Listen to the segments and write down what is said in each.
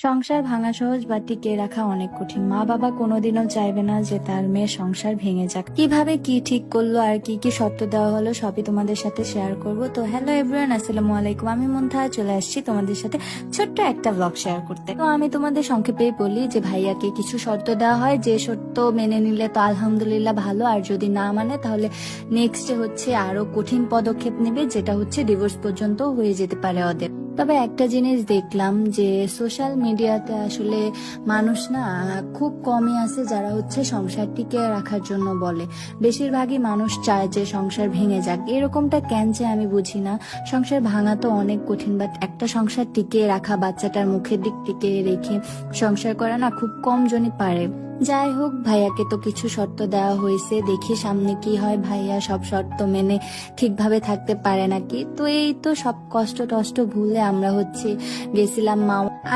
সংসার ভাঙা সহজ বা টিকিয়ে রাখা অনেক কঠিন। মা বাবা কোনোদিনও চাইবে না যে তার মেয়ের সংসার ভেঙে যাক। কিভাবে কি ঠিক করলো আর কি কি শর্ত দেওয়া হলো সবই তোমাদের সাথে শেয়ার করব। তো হ্যালো এভরিওয়ান, আসসালামু আলাইকুম। আমি মুনতাহা চলে আসছি তোমাদের সাথে ছোট্ট একটা ব্লগ শেয়ার করতে। তো আমি তোমাদের সংক্ষেপেই বলি যে ভাইয়াকে কিছু শর্ত দেওয়া হয়, যে শর্ত মেনে নিলে তো আলহামদুলিল্লাহ ভালো, আর যদি না মানে তাহলে নেক্সট হচ্ছে আরো কঠিন পদক্ষেপ নেবে, যেটা হচ্ছে ডিভোর্স পর্যন্ত হয়ে যেতে পারে ওদের। তবে একটা জিনিস দেখলাম যে সোশ্যাল মিডিয়াতে আসলে মানুষ না খুব কমই আছে যারা হচ্ছে সংসার টিকিয়ে রাখার জন্য বলে। বেশিরভাগই মানুষ চায় যে সংসার ভেঙে যাক। এরকমটা কেন যে আমি বুঝি না। সংসার ভাঙা তো অনেক কঠিন, বাট একটা সংসার টিকিয়ে রাখা, বাচ্চাটার মুখের দিক টিকিয়ে রেখে সংসার করা না খুব কম জনই পারে। যাই হোক, ভাইয়াকে তো কিছু শর্ত দেওয়া হয়েছে, দেখি সামনে কি হয়। ভাইয়া সব শর্ত মেনে ঠিকভাবে থাকতে পারে নাকি। তো এই তো সব কষ্ট টষ্ট ভুলে আমরা হচ্ছে গেছিলাম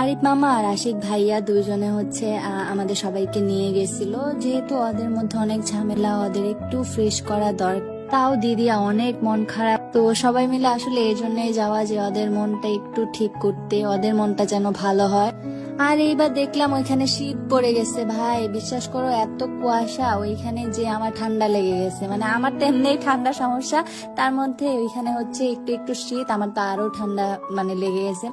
আরিফ মামা আর আশিক ভাইয়া দুইজনে হচ্ছে আমাদের সবাইকে নিয়ে গেছিল, যেহেতু ওদের মধ্যে অনেক ঝামেলা, ওদের একটু ফ্রেশ করা দরকার। তাও দিদিয়া অনেক মন খারাপ, তো সবাই মিলে আসলে এই জন্যই যাওয়া যে ওদের মনটা একটু ঠিক করতে, ওদের মনটা যেন ভালো হয়। আর এইবার দেখলাম ওইখানে শীত পড়ে গেছে ভাই, বিশ্বাস করো এত কুয়াশা ওইখানে যে আমার ঠান্ডা লেগে গেছে। মানে আমার তো এমনিই ঠান্ডা সমস্যা, তার মধ্যে ওইখানে হচ্ছে একটু একটু শীত, আমার তো আরো ঠান্ডা মানে লেগে গেছে।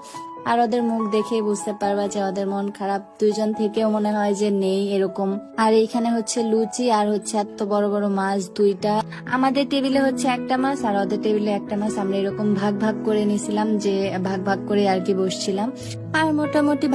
আর ওদের মুখ দেখে বুঝতে পারবা যে ওদের মন খারাপ। দুইজন থেকেও মনে হয় যে নেই এরকম। আর এইখানে হচ্ছে লুচি আর হচ্ছে এত বড় বড় মাছ দুইটা। আমাদের টেবিলে হচ্ছে একটা মাছ আর ওদের টেবিলে একটা মাছ। আমরা এরকম ভাগ ভাগ করে নিছিলাম, যে ভাগ ভাগ করে আর কি বসছিলাম। আর মোটামুটি